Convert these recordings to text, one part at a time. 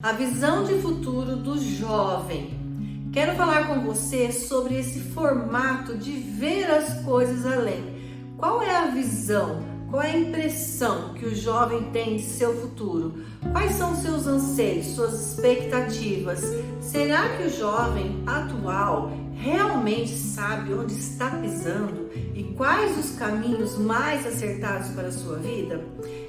A visão de futuro do jovem. Quero falar com você sobre esse formato de ver as coisas além. Qual é a visão? Qual é a impressão que o jovem tem de seu futuro? Quais são seus anseios, suas expectativas? Será que o jovem atual realmente sabe onde está pisando e quais os caminhos mais acertados para a sua vida?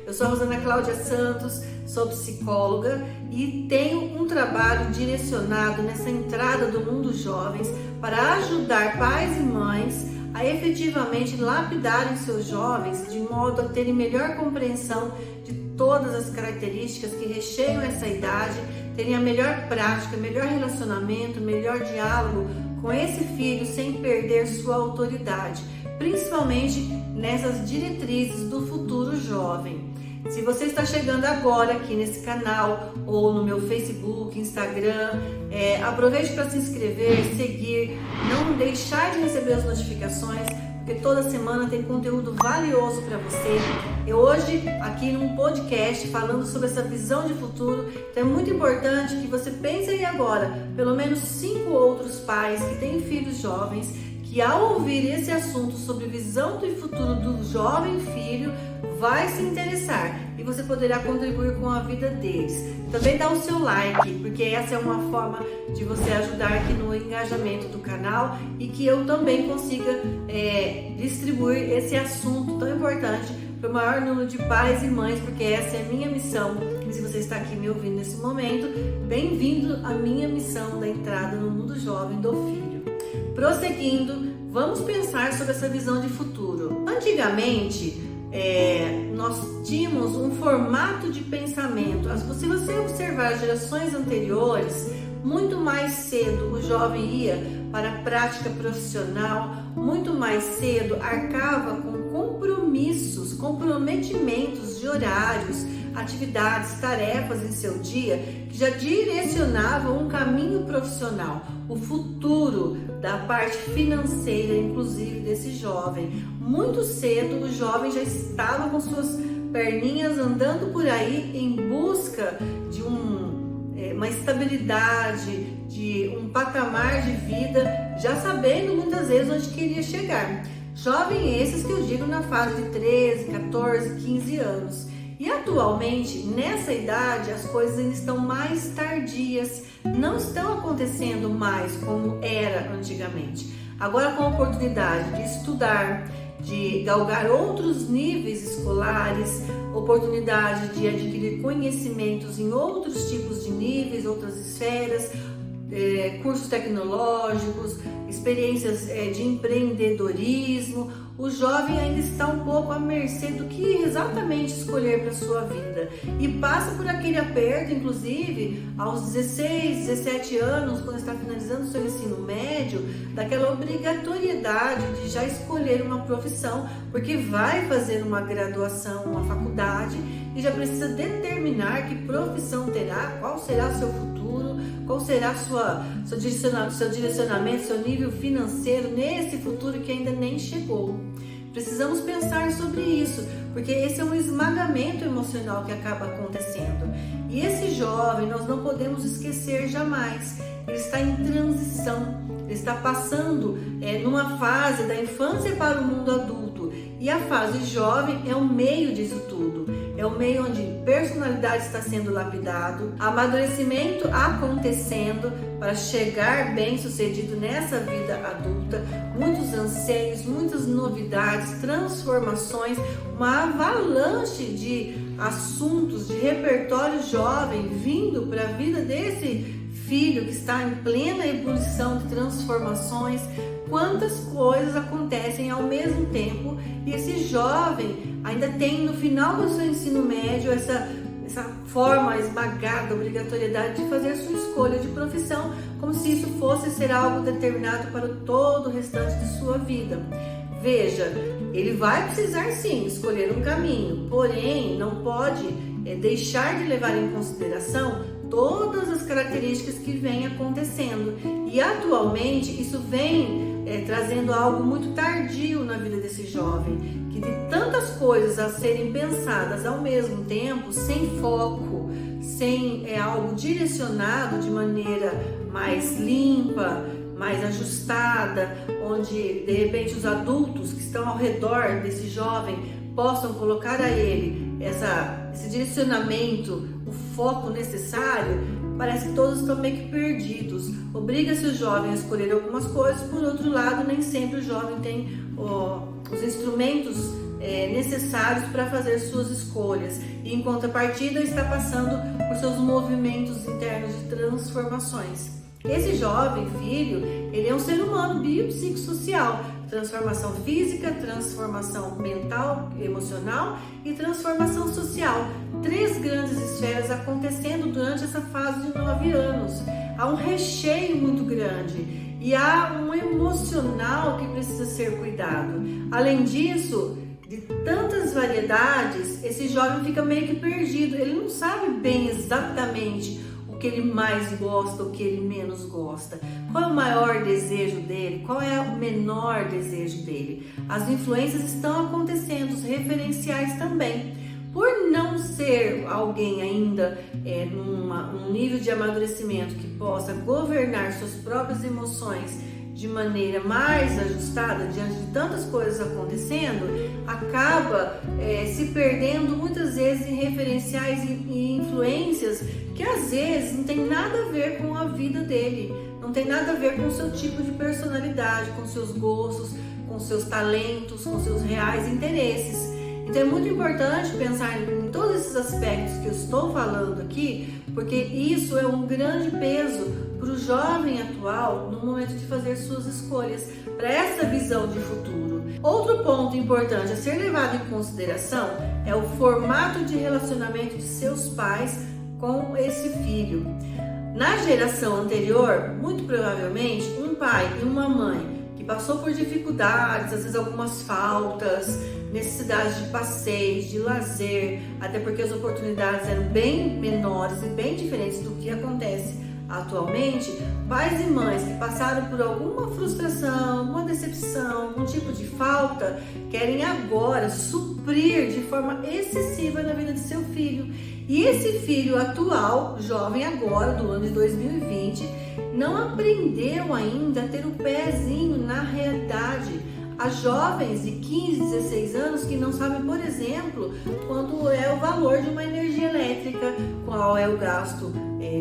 Eu sou a Rosana Cláudia Santos, sou psicóloga e tenho um trabalho direcionado nessa entrada do mundo jovens para ajudar pais e mães a efetivamente lapidarem seus jovens de modo a terem melhor compreensão de todas as características que recheiam essa idade, terem a melhor prática, melhor relacionamento, melhor diálogo com esse filho sem perder sua autoridade, principalmente nessas diretrizes do futuro jovem. Se você está chegando agora aqui nesse canal ou no meu Facebook, Instagram, aproveite para se inscrever, seguir, não deixar de receber as notificações, porque toda semana tem conteúdo valioso para você. Eu hoje aqui num podcast falando sobre essa visão de futuro, então é muito importante que você pense aí agora, pelo menos 5 outros pais que têm filhos jovens, que ao ouvir esse assunto sobre visão do futuro do jovem filho, vai se interessar e você poderá contribuir com a vida deles. Também dá o seu like, porque essa é uma forma de você ajudar aqui no engajamento do canal e que eu também consiga distribuir esse assunto tão importante para o maior número de pais e mães, porque essa é a minha missão. E se você está aqui me ouvindo nesse momento, bem-vindo à minha missão da entrada no mundo jovem do filho. Prosseguindo, vamos pensar sobre essa visão de futuro. Antigamente, nós tínhamos um formato de pensamento. Se você observar as gerações anteriores, muito mais cedo o jovem ia para a prática profissional, muito mais cedo arcava com compromissos, comprometimentos de horários, atividades, tarefas em seu dia que já direcionavam um caminho profissional, o futuro da parte financeira, inclusive desse jovem. Muito cedo o jovem já estava com suas perninhas andando por aí em busca de uma estabilidade, de um patamar de vida, já sabendo muitas vezes onde queria chegar. Jovem esses que eu digo na fase de 13, 14, 15 anos. E atualmente, nessa idade, as coisas ainda estão mais tardias, não estão acontecendo mais como era antigamente. Agora com a oportunidade de estudar, de galgar outros níveis escolares, oportunidade de adquirir conhecimentos em outros tipos de níveis, outras esferas, cursos tecnológicos, experiências de empreendedorismo, o jovem ainda está um pouco à mercê do que exatamente escolher para a sua vida e passa por aquele aperto, inclusive aos 16, 17 anos, quando está finalizando o seu ensino médio, daquela obrigatoriedade de já escolher uma profissão, porque vai fazer uma graduação, uma faculdade e já precisa determinar que profissão terá, qual será o seu futuro, qual será seu direcionamento, seu nível financeiro nesse futuro que ainda nem chegou. Precisamos pensar sobre isso, porque esse é um esmagamento emocional que acaba acontecendo. E esse jovem, nós não podemos esquecer jamais, ele está em transição, ele está passando numa fase da infância para o mundo adulto. E a fase jovem é o meio disso tudo. É o meio onde personalidade está sendo lapidado, amadurecimento acontecendo para chegar bem sucedido nessa vida adulta, muitos anseios, muitas novidades, transformações, uma avalanche de assuntos, de repertório jovem vindo para a vida desse filho que está em plena ebulição de transformações. Quantas coisas acontecem ao mesmo tempo e esse jovem ainda tem no final do seu ensino médio essa forma esmagada, obrigatoriedade de fazer sua escolha de profissão, como se isso fosse ser algo determinado para todo o restante de sua vida. Veja, ele vai precisar sim escolher um caminho, porém não pode deixar de levar em consideração todas as características que vêm acontecendo. E atualmente isso vem trazendo algo muito tardio na vida desse jovem, que de tantas coisas a serem pensadas ao mesmo tempo, sem foco, sem algo direcionado de maneira mais limpa, mais ajustada, onde de repente os adultos que estão ao redor desse jovem possam colocar a ele esse direcionamento, o foco necessário, parece que todos estão meio que perdidos. Obriga-se o jovem a escolher algumas coisas, por outro lado, nem sempre o jovem tem os instrumentos necessários para fazer suas escolhas, e em contrapartida está passando por seus movimentos internos de transformações. Esse jovem filho, ele é um ser humano biopsicossocial, transformação física, transformação mental, emocional e transformação social. 3 grandes esferas acontecendo durante essa fase de 9 anos. Há um recheio muito grande e há um emocional que precisa ser cuidado. Além disso, de tantas variedades, esse jovem fica meio que perdido. Ele não sabe bem exatamente o que ele mais gosta, o que ele menos gosta. Qual é o maior desejo dele? Qual é o menor desejo dele? As influências estão acontecendo, os referenciais também. Por não ser alguém ainda num nível de amadurecimento que possa governar suas próprias emoções de maneira mais ajustada, diante de tantas coisas acontecendo, acaba se perdendo muitas vezes em referenciais e influências que às vezes não tem nada a ver com a vida dele, não tem nada a ver com o seu tipo de personalidade, com seus gostos, com seus talentos, com seus reais interesses. Então é muito importante pensar em todos esses aspectos que eu estou falando aqui, porque isso é um grande peso para o jovem atual no momento de fazer suas escolhas, para essa visão de futuro. Outro ponto importante a ser levado em consideração é o formato de relacionamento de seus pais com esse filho. Na geração anterior, muito provavelmente, um pai e uma mãe que passou por dificuldades, às vezes algumas faltas, necessidades de passeios, de lazer, até porque as oportunidades eram bem menores e bem diferentes do que acontece atualmente. Pais e mães que passaram por alguma frustração, alguma decepção, algum tipo de falta, querem agora suprir de forma excessiva na vida de seu filho. E esse filho atual, jovem agora, do ano de 2020, não aprendeu ainda a ter o pezinho na realidade. Há jovens de 15, 16 anos que não sabem, por exemplo, quanto é o valor de uma energia elétrica, qual é o gasto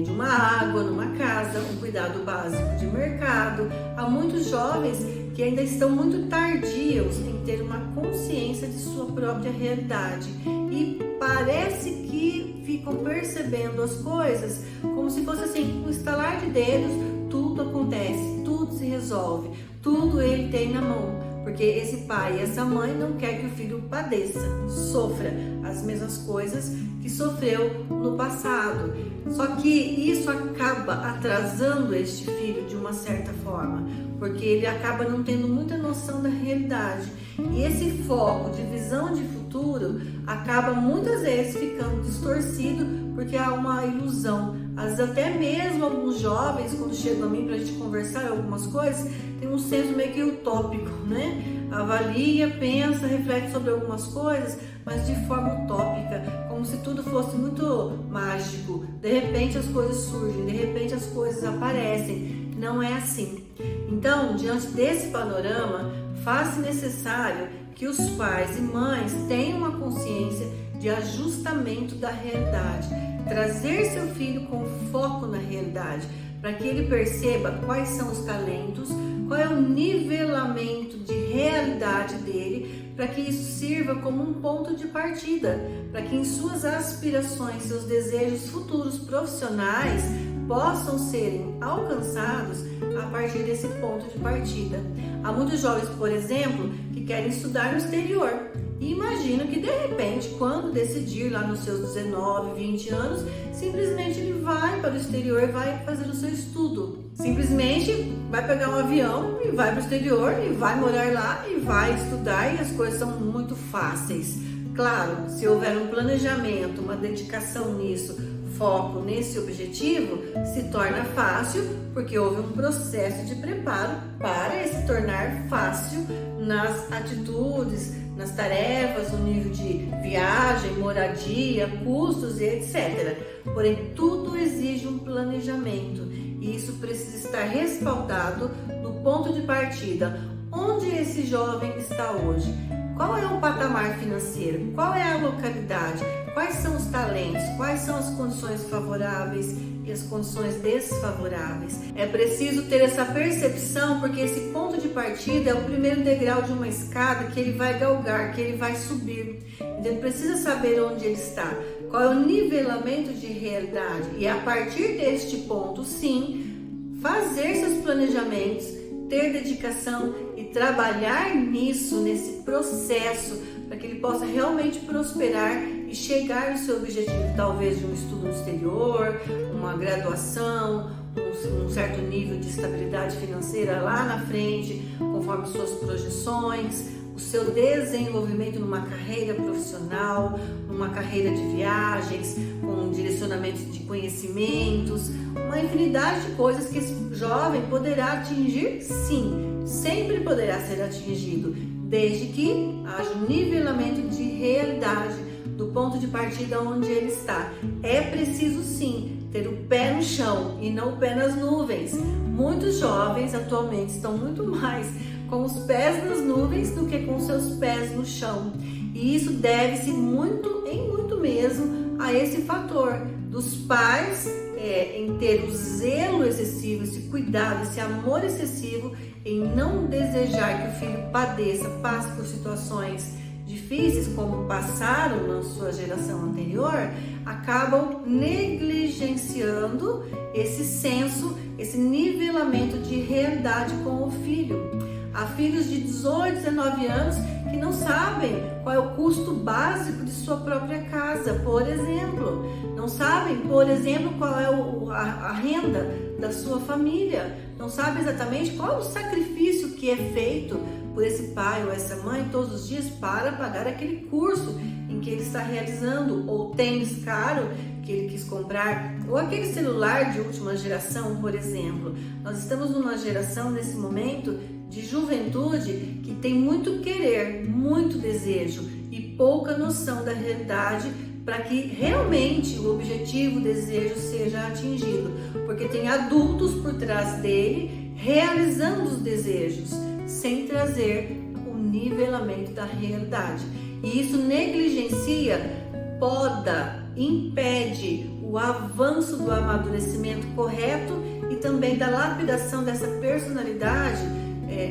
de uma água numa casa, um cuidado básico de mercado. Há muitos jovens que ainda estão muito tardios em ter uma consciência de sua própria realidade e parece que ficam percebendo as coisas como se fosse assim, um estalar de dedos, tudo acontece, tudo se resolve, tudo ele tem na mão. Porque esse pai e essa mãe não quer que o filho padeça, sofra as mesmas coisas que sofreu no passado. Só que isso acaba atrasando este filho de uma certa forma, porque ele acaba não tendo muita noção da realidade. E esse foco de visão de futuro acaba muitas vezes ficando distorcido, porque há uma ilusão. Às vezes até mesmo alguns jovens, quando chegam a mim para a gente conversar algumas coisas, tem um senso meio que utópico, né? Avalia, pensa, reflete sobre algumas coisas, mas de forma utópica, como se tudo fosse muito mágico. De repente as coisas surgem, de repente as coisas aparecem. Não é assim. Então, diante desse panorama, faz-se necessário que os pais e mães tenham uma consciência de ajustamento da realidade, trazer seu filho com foco na realidade, para que ele perceba quais são os talentos, qual é o nivelamento de realidade dele, para que isso sirva como um ponto de partida, para que em suas aspirações, seus desejos futuros profissionais possam serem alcançados a partir desse ponto de partida. Há muitos jovens, por exemplo, que querem estudar no exterior e imaginam que de repente, quando decidir lá nos seus 19, 20 anos, simplesmente ele vai para o exterior e vai fazer o seu estudo. Simplesmente vai pegar um avião e vai para o exterior e vai morar lá e vai estudar, e as coisas são muito fáceis. Claro, se houver um planejamento, uma dedicação nisso, foco nesse objetivo, se torna fácil, porque houve um processo de preparo para se tornar fácil nas atitudes, nas tarefas, no nível de viagem, moradia, custos e etc. Porém, tudo exige um planejamento e isso precisa estar respaldado no ponto de partida. Onde esse jovem está hoje? Qual é o patamar financeiro? Qual é a localidade? Quais são os talentos? Quais são as condições favoráveis e as condições desfavoráveis? É preciso ter essa percepção, porque esse ponto de partida é o primeiro degrau de uma escada que ele vai galgar, que ele vai subir. Então ele precisa saber onde ele está, qual é o nivelamento de realidade e a partir deste ponto, sim, fazer seus planejamentos, ter dedicação e trabalhar nisso, nesse processo, para que ele possa realmente prosperar e chegar no seu objetivo, talvez de um estudo no exterior, uma graduação, um certo nível de estabilidade financeira lá na frente, conforme suas projeções, o seu desenvolvimento numa carreira profissional, numa carreira de viagens, com direcionamento de conhecimentos, uma infinidade de coisas que esse jovem poderá atingir, sim, sempre poderá ser atingido, desde que haja um nivelamento de realidade do ponto de partida onde ele está. É preciso, sim, ter o pé no chão e não o pé nas nuvens. Muitos jovens atualmente estão muito mais com os pés nas nuvens do que com seus pés no chão. E isso deve-se muito mesmo a esse fator dos pais em ter o zelo excessivo, esse cuidado, esse amor excessivo em não desejar que o filho passe por situações difíceis como passaram na sua geração anterior, acabam negligenciando esse senso, esse nivelamento de realidade com o filho. Há filhos de 18, 19 anos que não sabem qual é o custo básico de sua própria casa, por exemplo. Não sabem, por exemplo, qual é a renda da sua família. Não sabem exatamente qual é o sacrifício que é feito por esse pai ou essa mãe todos os dias para pagar aquele curso em que ele está realizando, ou tênis caro que ele quis comprar, ou aquele celular de última geração, por exemplo. Nós estamos numa geração, nesse momento, de juventude que tem muito querer, muito desejo e pouca noção da realidade para que realmente o objetivo, o desejo seja atingido, porque tem adultos por trás dele realizando os desejos sem trazer o nivelamento da realidade. E isso negligencia, poda, impede o avanço do amadurecimento correto e também da lapidação dessa personalidade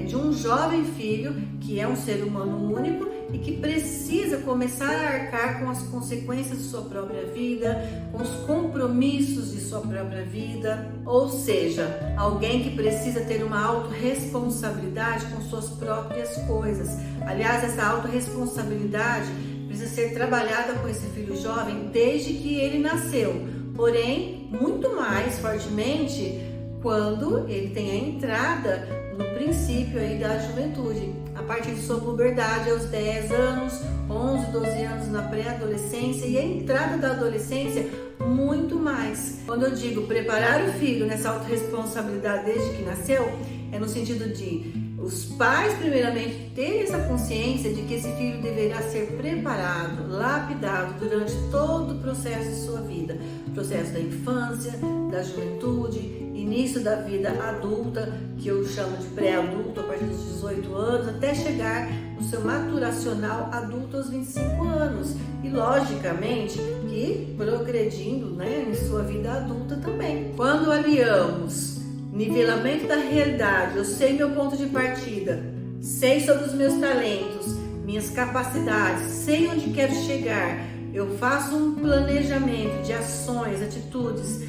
de um jovem filho que é um ser humano único e que precisa começar a arcar com as consequências de sua própria vida, com os compromissos de sua própria vida, ou seja, alguém que precisa ter uma autorresponsabilidade com suas próprias coisas. Aliás, essa autorresponsabilidade precisa ser trabalhada com esse filho jovem desde que ele nasceu, porém, muito mais fortemente quando ele tem a entrada no princípio aí da juventude, a partir de sua puberdade aos 10 anos, 11, 12 anos na pré-adolescência e a entrada da adolescência muito mais. Quando eu digo preparar o filho nessa autorresponsabilidade desde que nasceu, é no sentido de os pais primeiramente terem essa consciência de que esse filho deverá ser preparado, lapidado durante todo o processo de sua vida, processo da infância, da juventude, início da vida adulta, que eu chamo de pré-adulto a partir dos 18 anos, até chegar no seu maturacional adulto aos 25 anos. E logicamente que progredindo, em sua vida adulta também. Quando aliamos nivelamento da realidade, eu sei meu ponto de partida, sei sobre os meus talentos, minhas capacidades, sei onde quero chegar, eu faço um planejamento de ações, atitudes,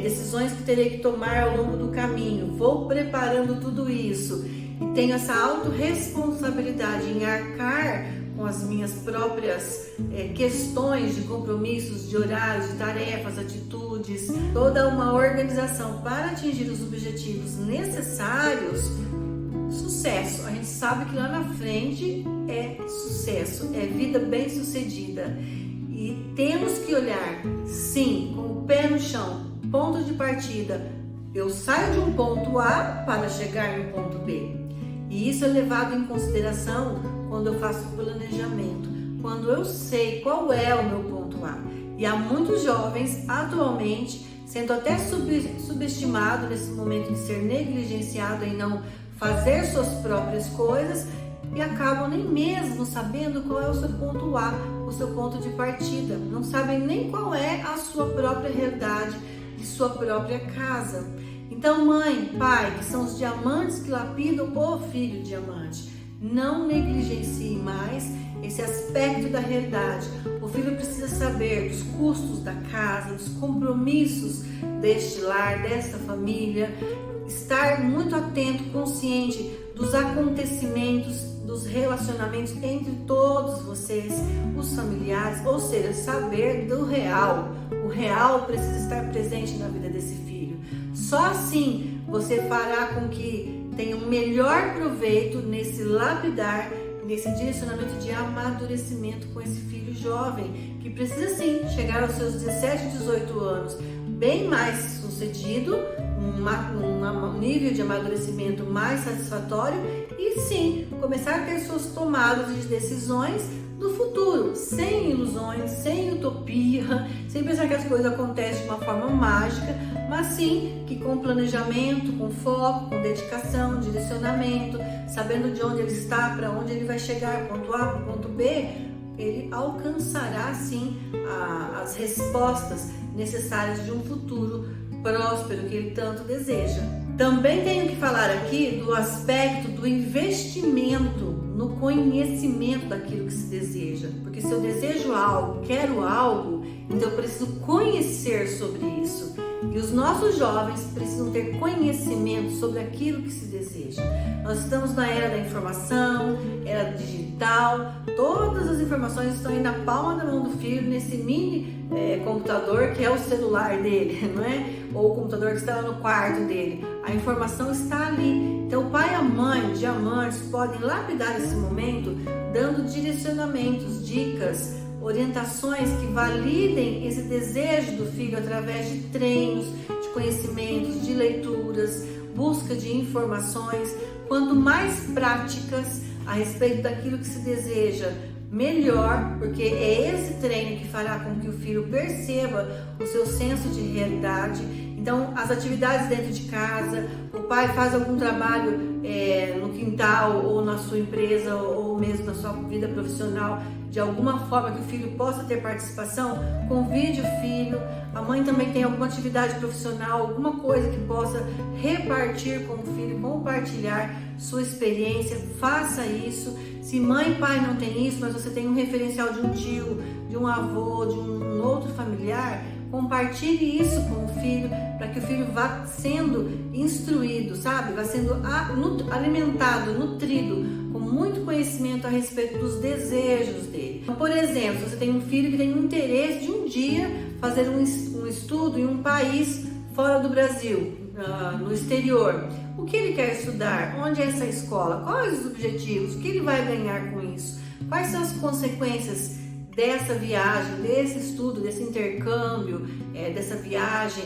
decisões que terei que tomar ao longo do caminho, vou preparando tudo isso e tenho essa autorresponsabilidade em arcar com as minhas próprias questões de compromissos, de horários, de tarefas, atitudes, toda uma organização para atingir os objetivos necessários, sucesso. A gente sabe que lá na frente é sucesso, é vida bem sucedida. E temos que olhar, sim, com o pé no chão, ponto de partida. Eu saio de um ponto A para chegar no ponto B. E isso é levado em consideração quando eu faço o planejamento, quando eu sei qual é o meu ponto A. E há muitos jovens atualmente sendo até subestimado nesse momento de ser negligenciado em não fazer suas próprias coisas e acabam nem mesmo sabendo qual é o seu ponto A, o seu ponto de partida. Não sabem nem qual é a sua própria realidade de sua própria casa. Então, mãe, pai, que são os diamantes que lapidam o filho diamante, não negligencie mais esse aspecto da realidade. O filho precisa saber dos custos da casa, dos compromissos deste lar, desta família, estar muito atento, consciente dos acontecimentos, dos relacionamentos entre todos vocês, os familiares, ou seja, saber do real. O real precisa estar presente na vida desse filho. Só assim você fará com que tenha um melhor proveito nesse lapidar, nesse direcionamento de amadurecimento com esse filho jovem, que precisa sim chegar aos seus 17, 18 anos bem mais sucedido, um nível de amadurecimento mais satisfatório e sim começar a ter suas tomadas de decisões do futuro, sem ilusões, sem utopia, sem pensar que as coisas acontecem de uma forma mágica, mas sim que com planejamento, com foco, com dedicação, direcionamento, sabendo de onde ele está, para onde ele vai chegar, ponto A, ponto B, ele alcançará sim as respostas necessárias de um futuro próspero que ele tanto deseja. Também tenho que falar aqui do aspecto do investimento no conhecimento daquilo que se deseja, porque se eu desejo algo, quero algo, então eu preciso conhecer sobre isso. E os nossos jovens precisam ter conhecimento sobre aquilo que se deseja. Nós estamos na era da informação, era digital, todas as informações estão aí na palma da mão do filho, nesse mini computador que é o celular dele, não é? Ou o computador que está no quarto dele. A informação está ali. Então o pai e a mãe, diamantes, podem lapidar esse momento dando direcionamentos, dicas, orientações que validem esse desejo do filho através de treinos, de conhecimentos, de leituras, busca de informações. Quanto mais práticas a respeito daquilo que se deseja, melhor, porque é esse treino que fará com que o filho perceba o seu senso de realidade. Então, as atividades dentro de casa, o pai faz algum trabalho no quintal ou na sua empresa ou mesmo na sua vida profissional, de alguma forma que o filho possa ter participação, convide o filho. A mãe também tem alguma atividade profissional, alguma coisa que possa repartir com o filho, compartilhar sua experiência, faça isso. Se mãe e pai não tem isso, mas você tem um referencial de um tio, de um avô, de um outro familiar, compartilhe isso com o filho, para que o filho vá sendo instruído, sabe? Vá sendo alimentado, nutrido, com muito conhecimento a respeito dos desejos dele. Então, por exemplo, se você tem um filho que tem um interesse de um dia fazer um estudo em um país fora do Brasil, no exterior, o que ele quer estudar? Onde é essa escola? Quais os objetivos? O que ele vai ganhar com isso? Quais são as consequências dessa viagem, desse estudo, desse intercâmbio, dessa viagem?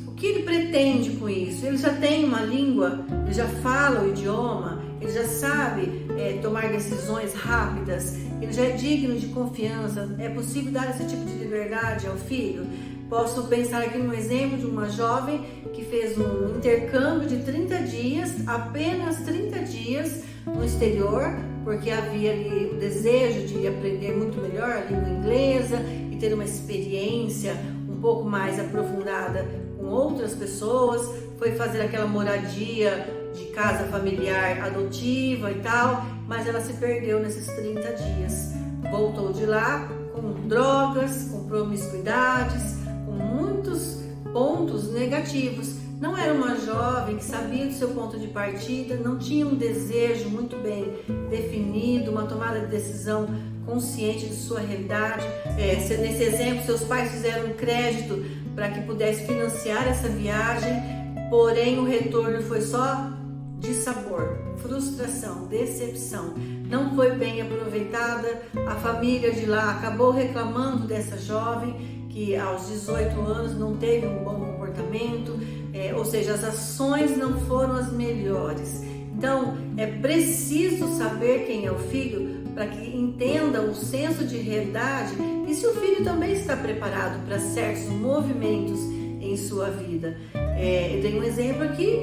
O que ele pretende com isso? Ele já tem uma língua, ele já fala o idioma, ele já sabe tomar decisões rápidas, ele já é digno de confiança. É possível dar esse tipo de liberdade ao filho? Posso pensar aqui num exemplo de uma jovem que fez um intercâmbio de 30 dias, apenas 30 dias no exterior, porque havia ali o desejo de aprender muito melhor a língua inglesa e ter uma experiência um pouco mais aprofundada com outras pessoas. Foi fazer aquela moradia de casa familiar adotiva e tal, mas ela se perdeu nesses 30 dias. Voltou de lá com drogas, com promiscuidades, com muitos pontos negativos. Não era uma jovem que sabia do seu ponto de partida, não tinha um desejo muito bem definido, uma tomada de decisão consciente de sua realidade. Nesse exemplo, seus pais fizeram um crédito para que pudesse financiar essa viagem, porém o retorno foi só dissabor, frustração, decepção. Não foi bem aproveitada. A família de lá acabou reclamando dessa jovem que aos 18 anos não teve um bom comportamento, ou seja, as ações não foram as melhores. Então, é preciso saber quem é o filho para que entenda o senso de realidade e se o filho também está preparado para certos movimentos em sua vida. Eu tenho um exemplo aqui,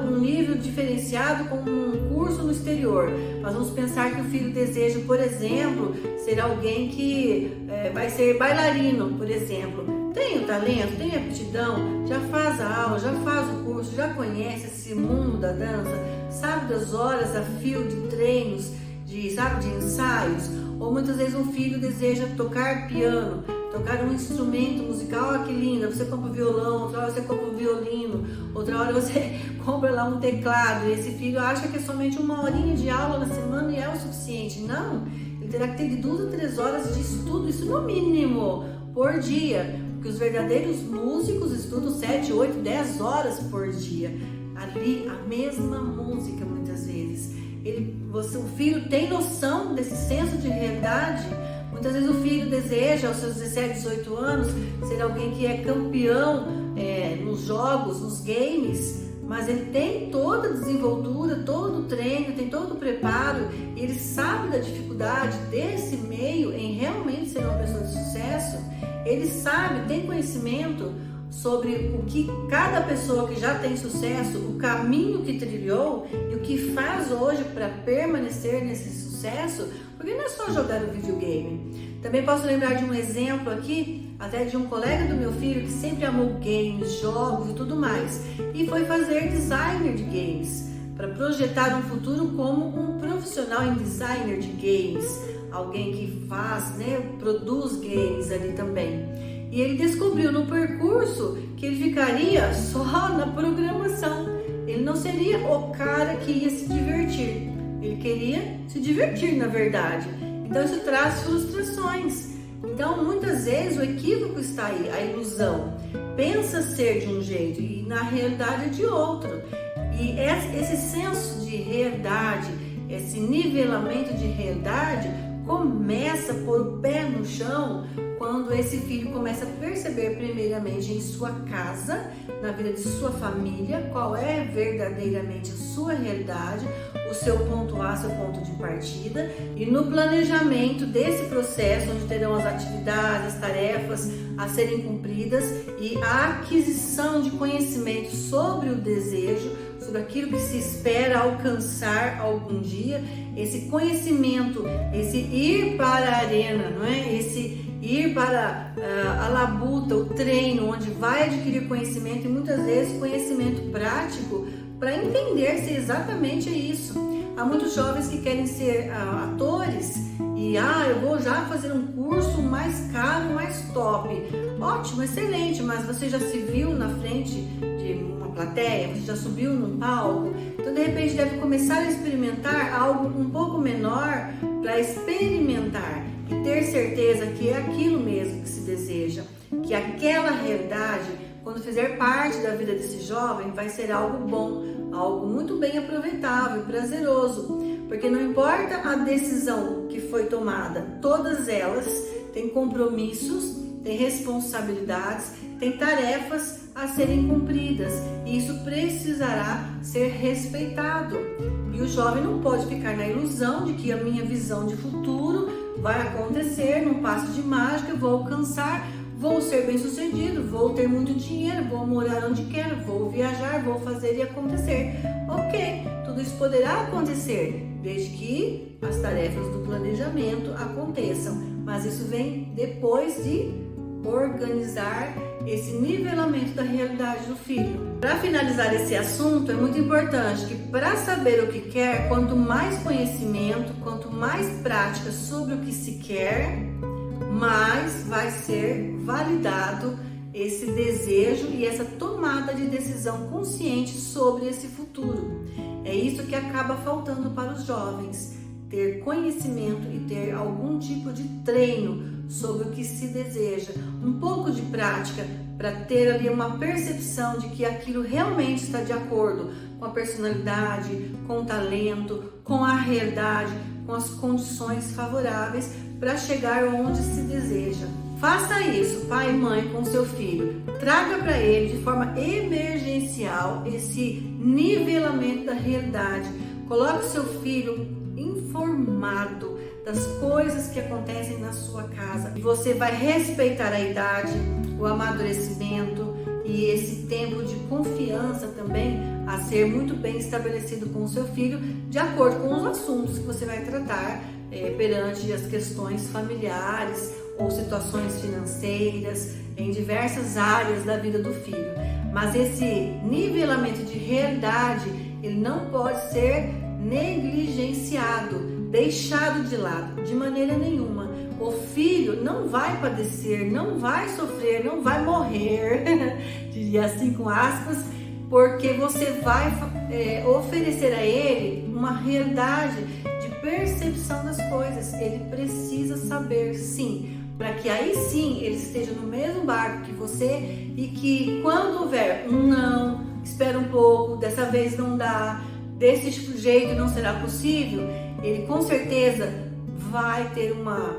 um nível diferenciado com um curso no exterior. Nós vamos pensar que o filho deseja, por exemplo, ser alguém que vai ser bailarino, por exemplo. Tem o talento, tem a aptidão, já faz a aula, já faz o curso, já conhece esse mundo da dança, sabe das horas a fio de treinos, de ensaios. Ou muitas vezes um filho deseja tocar piano, tocar um instrumento musical, que lindo, você compra um violão, outra hora você compra um violino, outra hora você compra lá um teclado, e esse filho acha que é somente uma horinha de aula na semana e é o suficiente. Não, ele terá que ter de 2 a 3 horas de estudo, isso no mínimo, por dia, porque os verdadeiros músicos estudam 7, 8, 10 horas por dia, ali a mesma música muitas vezes. O filho tem noção desse senso de realidade. Muitas vezes o filho deseja, aos seus 17, 18 anos, ser alguém que é campeão nos jogos, nos games, mas ele tem toda a desenvoltura, todo o treino, tem todo o preparo, e ele sabe da dificuldade desse meio em realmente ser uma pessoa de sucesso. Ele sabe, tem conhecimento sobre o que cada pessoa que já tem sucesso, o caminho que trilhou e o que faz hoje para permanecer nesse sucesso, porque não é só jogar um videogame. Também posso lembrar de um exemplo aqui, até de um colega do meu filho que sempre amou games, jogos e tudo mais, e foi fazer designer de games, para projetar um futuro como um profissional em designer de games, alguém que faz, produz games ali também. E ele descobriu no percurso que ele ficaria só na programação. Ele não seria o cara que ia se divertir. Ele queria se divertir, na verdade. Então isso traz frustrações. Então muitas vezes o equívoco está aí, a ilusão. Pensa ser de um jeito e na realidade é de outro. E esse senso de realidade, esse nivelamento de realidade começa a pôr o pé no chão quando esse filho começa a perceber primeiramente em sua casa, na vida de sua família, qual é verdadeiramente a sua realidade, o seu ponto A, seu ponto de partida, e no planejamento desse processo, onde terão as atividades, as tarefas a serem cumpridas e a aquisição de conhecimento sobre o desejo, sobre aquilo que se espera alcançar algum dia, esse conhecimento, esse ir para a arena, não é? Esse ir para a labuta, o treino, onde vai adquirir conhecimento e muitas vezes conhecimento prático para entender se exatamente é isso. Há muitos jovens que querem ser atores e eu vou já fazer um curso mais caro, mais top. Ótimo, excelente, mas você já se viu na frente de uma plateia? Você já subiu num palco? Então, de repente, deve começar a experimentar algo um pouco menor para experimentar e ter certeza que é aquilo mesmo que se deseja, que aquela realidade, quando fizer parte da vida desse jovem, vai ser algo bom, algo muito bem aproveitável, prazeroso, porque não importa a decisão que foi tomada, todas elas têm compromissos, têm responsabilidades, têm tarefas a serem cumpridas, e isso precisará ser respeitado. E o jovem não pode ficar na ilusão de que a minha visão de futuro vai acontecer num passo de mágica, eu vou alcançar, vou ser bem sucedido, vou ter muito dinheiro, vou morar onde quero, vou viajar, vou fazer e acontecer. Ok, tudo isso poderá acontecer, desde que as tarefas do planejamento aconteçam, mas isso vem depois de organizar esse nivelamento da realidade do filho. Para finalizar esse assunto, é muito importante que, para saber o que quer, quanto mais conhecimento, quanto mais prática sobre o que se quer, mais vai ser validado esse desejo e essa tomada de decisão consciente sobre esse futuro. É isso que acaba faltando para os jovens, ter conhecimento e ter algum tipo de treino sobre o que se deseja, um pouco de prática para ter ali uma percepção de que aquilo realmente está de acordo com a personalidade, com o talento, com a realidade, com as condições favoráveis para chegar onde se deseja. Faça isso, pai e mãe, com seu filho. Traga para ele de forma emergencial esse nivelamento da realidade. Coloque seu filho informado das coisas que acontecem na sua casa. E você vai respeitar a idade, o amadurecimento e esse tempo de confiança também a ser muito bem estabelecido com o seu filho, de acordo com os assuntos que você vai tratar perante as questões familiares ou situações financeiras em diversas áreas da vida do filho. Mas esse nivelamento de realidade, ele não pode ser negligenciado, deixado de lado, de maneira nenhuma. O filho não vai padecer, não vai sofrer, não vai morrer, diria assim com aspas, porque você vai oferecer a ele uma realidade de percepção das coisas. Ele precisa saber, sim, para que aí sim ele esteja no mesmo barco que você e que quando houver um não, espera um pouco, dessa vez não dá, desse jeito não será possível, ele com certeza vai ter uma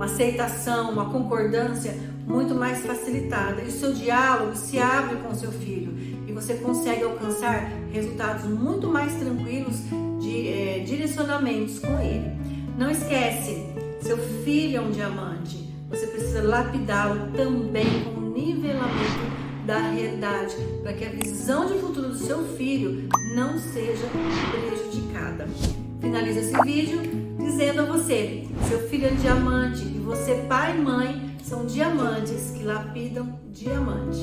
aceitação, uma concordância muito mais facilitada e o seu diálogo se abre com o seu filho e você consegue alcançar resultados muito mais tranquilos de direcionamentos com ele. Não esquece, seu filho é um diamante, você precisa lapidá-lo também com o nivelamento da realidade, para que a visão de futuro do seu filho não seja prejudicada. Finalizo esse vídeo dizendo a você, seu filho é diamante e você, pai e mãe, são diamantes que lapidam diamante.